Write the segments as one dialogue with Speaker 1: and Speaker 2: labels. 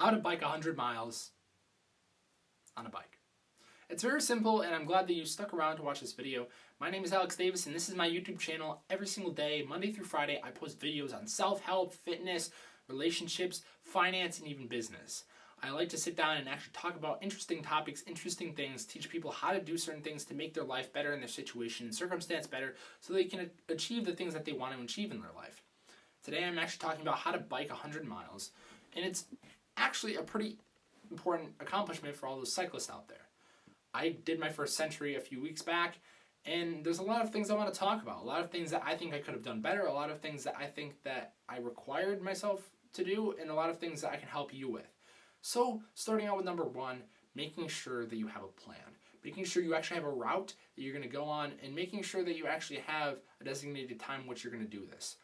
Speaker 1: How to bike 100 miles on a bike. It's very simple, and I'm glad that you stuck around to watch this video. My name is Alex Davis, and this is my YouTube channel. Every single day, Monday through Friday, I post videos on self-help, fitness, relationships, finance, and even business. I like to sit down and actually talk about interesting topics, interesting things, teach people how to do certain things to make their life better and their situation and circumstance better so they can achieve the things that they want to achieve in their life. Today, I'm actually talking about how to bike 100 miles, and it's actually a pretty important accomplishment for all those cyclists out there. I did my first century a few weeks back, and there's a lot of things I want to talk about. A lot of things that I think I could have done better, a lot of things that I think that I required myself to do, and a lot of things that I can help you with. So, starting out with number one, making sure that you have a plan. Making sure you actually have a route that you're going to go on, and making sure that you actually have a designated time in which you're going to do this.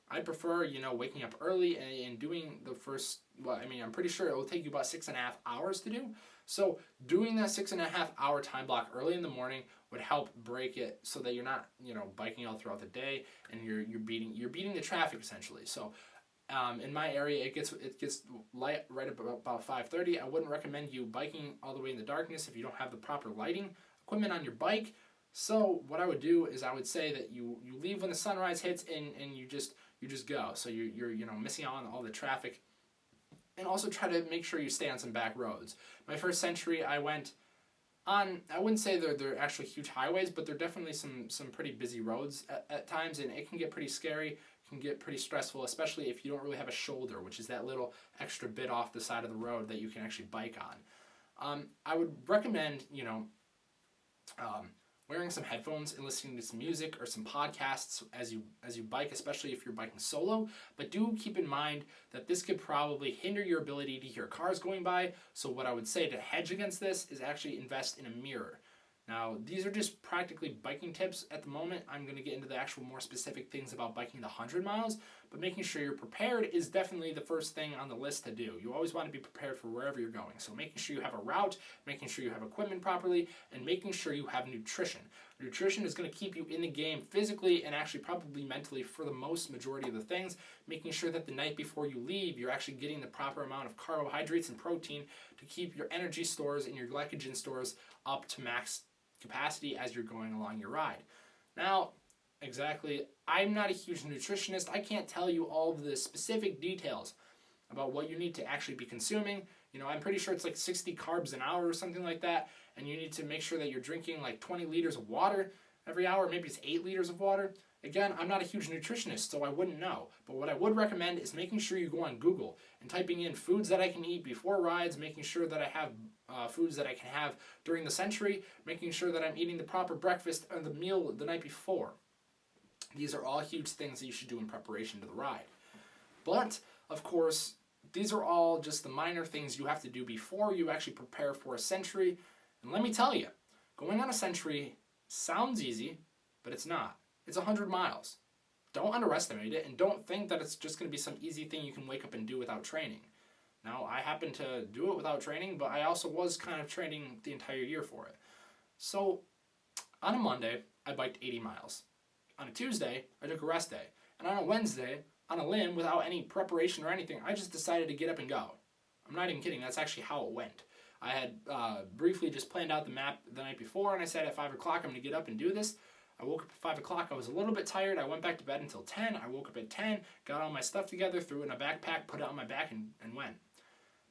Speaker 1: I prefer, waking up early and doing the first, I'm pretty sure it will take you about 6.5 hours to do. So doing that 6.5 hour time block early in the morning would help break it so that you're not, biking all throughout the day and you're beating the traffic essentially. So in my area, it gets light right about 5:30. I wouldn't recommend you biking all the way in the darkness if you don't have the proper lighting equipment on your bike. So what I would do is I would say that you leave when the sunrise hits and you just go. So you're missing out on all the traffic, and also try to make sure you stay on some back roads. My first century, I went on. I wouldn't say they're actually huge highways, but they're definitely some pretty busy roads at times, and it can get pretty scary. It can get pretty stressful, especially if you don't really have a shoulder, which is that little extra bit off the side of the road that you can actually bike on. I would recommend wearing some headphones and listening to some music or some podcasts as you bike, especially if you're biking solo. But do keep in mind that this could probably hinder your ability to hear cars going by. So what I would say to hedge against this is actually invest in a mirror. Now, these are just practically biking tips at the moment. I'm going to get into the actual more specific things about biking the 100 miles, but making sure you're prepared is definitely the first thing on the list to do. You always want to be prepared for wherever you're going. So making sure you have a route, making sure you have equipment properly, and making sure you have nutrition. Nutrition is going to keep you in the game physically and actually probably mentally for the most majority of the things, making sure that the night before you leave, you're actually getting the proper amount of carbohydrates and protein to keep your energy stores and your glycogen stores up to max capacity as you're going along your ride. Now, exactly, I'm not a huge nutritionist. I can't tell you all of the specific details about what you need to actually be consuming. I'm pretty sure it's like 60 carbs an hour or something like that, and you need to make sure that you're drinking like 20 liters of water every hour. Maybe it's 8 liters of water. Again, I'm not a huge nutritionist, so I wouldn't know. But what I would recommend is making sure you go on Google and typing in foods that I can eat before rides, making sure that I have foods that I can have during the century, making sure that I'm eating the proper breakfast or the meal the night before. These are all huge things that you should do in preparation to the ride. But, of course, these are all just the minor things you have to do before you actually prepare for a century. And let me tell you, going on a century sounds easy, but it's not. It's 100 miles. Don't underestimate it, and don't think that it's just going to be some easy thing you can wake up and do without training. Now, I happen to do it without training, but I also was kind of training the entire year for it. So, on a Monday, I biked 80 miles. On a Tuesday, I took a rest day. And on a Wednesday, on a limb, without any preparation or anything, I just decided to get up and go. I'm not even kidding, that's actually how it went. I had briefly just planned out the map the night before, and I said at 5 o'clock I'm going to get up and do this. I woke up at 5 o'clock, I was a little bit tired, I went back to bed until 10, I woke up at 10, got all my stuff together, threw it in a backpack, put it on my back, and went.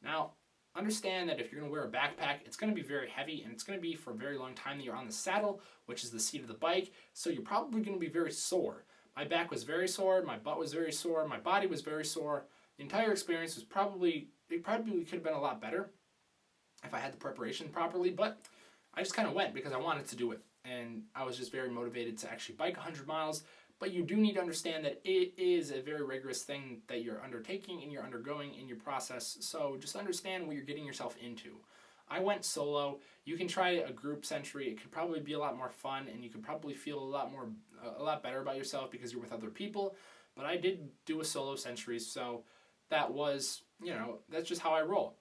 Speaker 1: Now, understand that if you're going to wear a backpack, it's going to be very heavy, and it's going to be for a very long time that you're on the saddle, which is the seat of the bike, so you're probably going to be very sore. My back was very sore, my butt was very sore, my body was very sore. The entire experience was probably could have been a lot better if I had the preparation properly, but I just kind of went because I wanted to do it. And I was just very motivated to actually bike 100 miles. But you do need to understand that it is a very rigorous thing that you're undertaking and you're undergoing in your process. So just understand what you're getting yourself into. I went solo. You can try a group century. It could probably be a lot more fun, and you could probably feel a lot better about yourself because you're with other people. But I did do a solo century, so that was, that's just how I roll.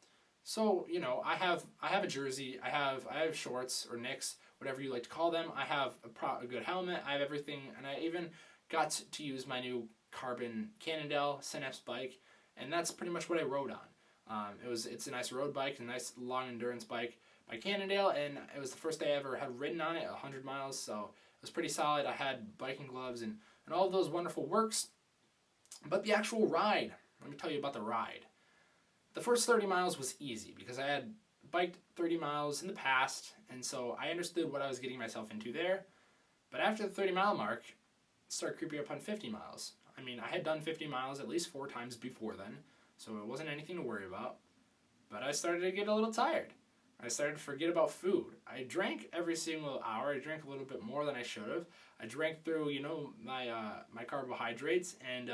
Speaker 1: So, I have a jersey, I have shorts or nicks, whatever you like to call them. I have a good helmet, I have everything, and I even got to use my new carbon Cannondale Synapse bike, and that's pretty much what I rode on. It's a nice road bike, a nice long endurance bike by Cannondale, and it was the first day I ever had ridden on it, 100 miles, so it was pretty solid. I had biking gloves and all of those wonderful works. But the actual ride, let me tell you about the ride. The first 30 miles was easy because I had biked 30 miles in the past, and so I understood what I was getting myself into there. But after the 30-mile mark, it started creeping up on 50 miles. I mean, I had done 50 miles at least 4 times before then, so it wasn't anything to worry about. But I started to get a little tired. I started to forget about food. I drank every single hour. I drank a little bit more than I should have. I drank through, my carbohydrates, and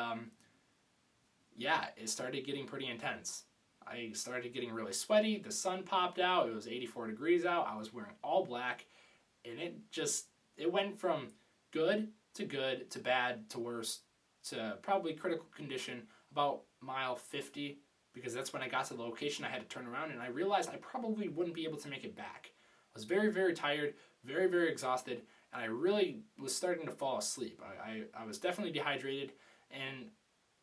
Speaker 1: it started getting pretty intense. I started getting really sweaty. The sun popped out. It was 84 degrees out. I was wearing all black, and it went from good to bad to worse to probably critical condition about mile 50, because that's when I got to the location. I had to turn around, and I realized I probably wouldn't be able to make it back. I was very, very tired, very, very exhausted, and I really was starting to fall asleep. I was definitely dehydrated, and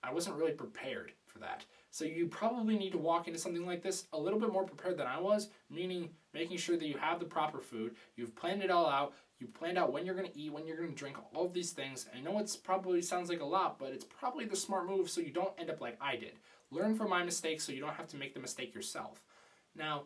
Speaker 1: I wasn't really prepared for that. So you probably need to walk into something like this a little bit more prepared than I was, meaning making sure that you have the proper food, you've planned it all out, you've planned out when you're going to eat, when you're going to drink, all of these things. I know it's probably sounds like a lot, but it's probably the smart move so you don't end up like I did. Learn from my mistakes so you don't have to make the mistake yourself. Now,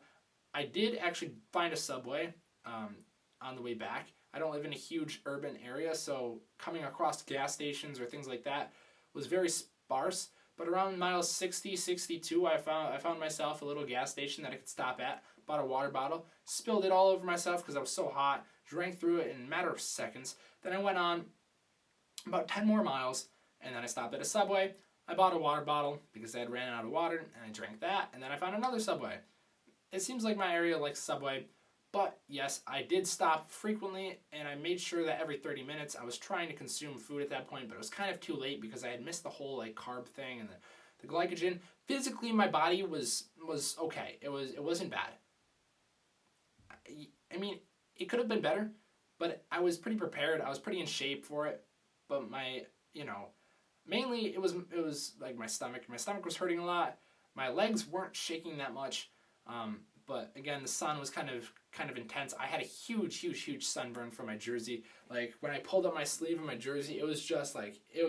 Speaker 1: I did actually find a Subway on the way back. I don't live in a huge urban area, so coming across gas stations or things like that was very sparse. But around mile 60, 62, I found myself a little gas station that I could stop at, bought a water bottle, spilled it all over myself because I was so hot, drank through it in a matter of seconds. Then I went on about 10 more miles, and then I stopped at a Subway. I bought a water bottle because I had ran out of water, and I drank that, and then I found another Subway. It seems like my area likes Subway, but yes, I did stop frequently, and I made sure that every 30 minutes I was trying to consume food at that point, but it was kind of too late because I had missed the whole carb thing and the glycogen. Physically, my body was okay. It wasn't bad. I mean, it could have been better, but I was pretty prepared. I was pretty in shape for it, but mainly it was like my stomach. My stomach was hurting a lot. My legs weren't shaking that much. But again, the sun was kind of intense. I had a huge sunburn from my jersey. Like when I pulled up my sleeve of my jersey, it was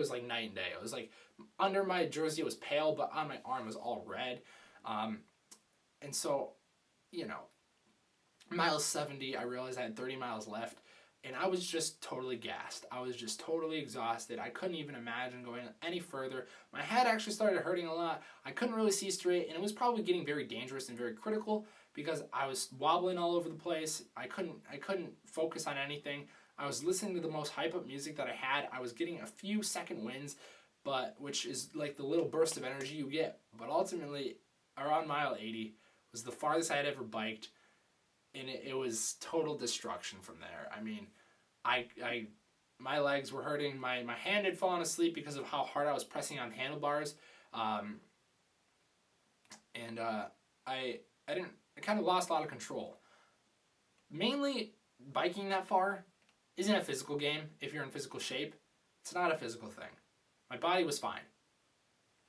Speaker 1: like night and day. It was like under my jersey it was pale, but on my arm it was all red. And so, mile 70, I realized I had 30 miles left, and I was just totally gassed. I was just totally exhausted. I couldn't even imagine going any further. My head actually started hurting a lot. I couldn't really see straight, and it was probably getting very dangerous and very critical because I was wobbling all over the place. I couldn't focus on anything. I was listening to the most hype-up music that I had. I was getting a few second wins, which is like the little burst of energy you get. But ultimately, around mile 80 was the farthest I had ever biked, and it was total destruction from there. I mean, my legs were hurting. My hand had fallen asleep because of how hard I was pressing on handlebars, and I kind of lost a lot of control. Mainly, biking that far isn't a physical game. If you're in physical shape, it's not a physical thing. My body was fine.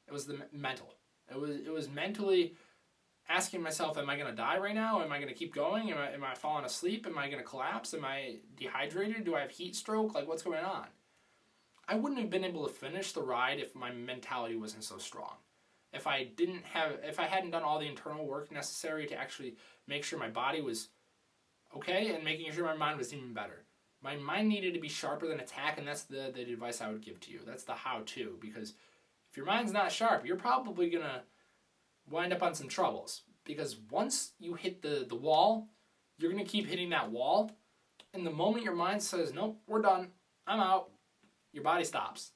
Speaker 1: It was the mental. It was mentally asking myself, am I going to die right now? Am I going to keep going? Am I falling asleep? Am I going to collapse? Am I dehydrated? Do I have heat stroke? Like, what's going on? I wouldn't have been able to finish the ride if my mentality wasn't so strong. If I hadn't done all the internal work necessary to actually make sure my body was okay and making sure my mind was even better. My mind needed to be sharper than attack, and that's the advice I would give to you. That's the how-to, because if your mind's not sharp, you're probably going to wind up on some troubles, because once you hit the wall, you're going to keep hitting that wall, and the moment your mind says, nope, we're done, I'm out, your body stops.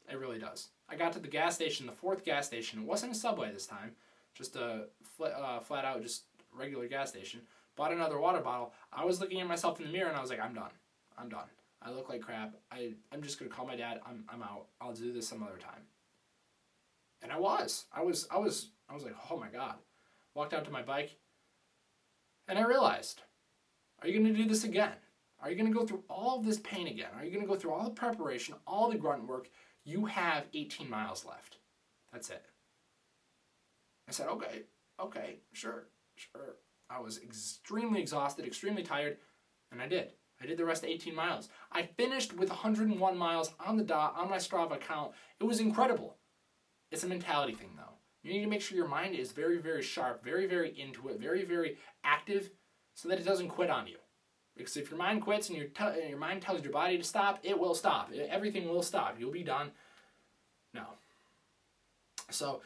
Speaker 1: It really does. I got to the gas station, the fourth gas station. It wasn't a Subway this time, just a flat out, just regular gas station. Bought another water bottle. I was looking at myself in the mirror and I was like, I'm done. I look like crap. I'm just gonna call my dad. I'm out. I'll do this some other time. And I was like, oh my God. Walked out to my bike, and I realized, are you gonna do this again? Are you gonna go through all of this pain again? Are you gonna go through all the preparation, all the grunt work? You have 18 miles left. That's it. I said, okay, okay, sure. I was extremely exhausted, extremely tired, and I did. I did the rest of 18 miles. I finished with 101 miles on the dot on my Strava account. It was incredible. It's a mentality thing, though. You need to make sure your mind is very, very sharp, very, very into it, very, very active, so that it doesn't quit on you. Because if your mind quits and your mind tells your body to stop, it will stop. Everything will stop. You'll be done. No. So,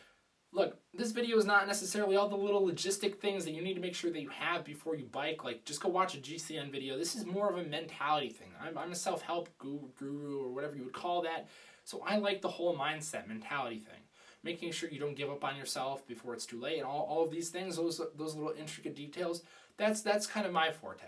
Speaker 1: look, this video is not necessarily all the little logistic things that you need to make sure that you have before you bike. Like, just go watch a GCN video. This is more of a mentality thing. I'm a self-help guru or whatever you would call that. So I like the whole mindset, mentality thing. Making sure you don't give up on yourself before it's too late, and all of these things, those little intricate details, that's kind of my forte.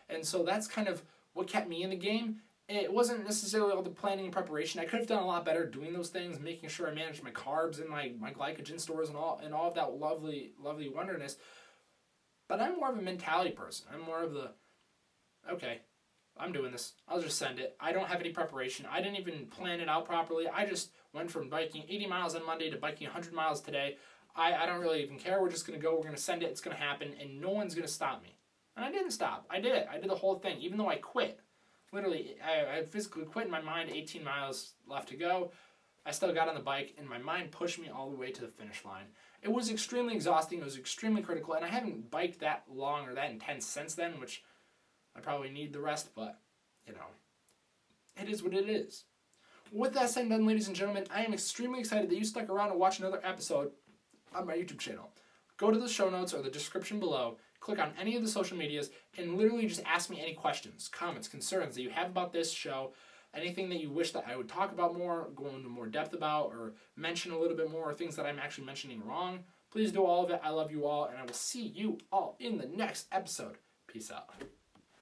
Speaker 1: And so that's kind of what kept me in the game. It wasn't necessarily all the planning and preparation. I could have done a lot better doing those things, making sure I managed my carbs and my glycogen stores and all of that lovely wonderness. But I'm more of a mentality person. I'm more of the, okay, I'm doing this. I'll just send it. I don't have any preparation. I didn't even plan it out properly. I just went from biking 80 miles on Monday to biking 100 miles today. I don't really even care. We're just going to go. We're going to send it. It's going to happen, and no one's going to stop me. And I didn't stop. I did it. I did the whole thing, even though I quit. Literally, I physically quit in my mind, 18 miles left to go. I still got on the bike, and my mind pushed me all the way to the finish line. It was extremely exhausting. It was extremely critical, and I haven't biked that long or that intense since then, which I probably need the rest, but, you know, it is what it is. With that said and done, ladies and gentlemen, I am extremely excited that you stuck around to watch another episode on my YouTube channel. Go to the show notes or the description below, click on any of the social medias, and literally just ask me any questions, comments, concerns that you have about this show, anything that you wish that I would talk about more, go into more depth about, or mention a little bit more, or things that I'm actually mentioning wrong. Please do all of it. I love you all, and I will see you all in the next episode. Peace out.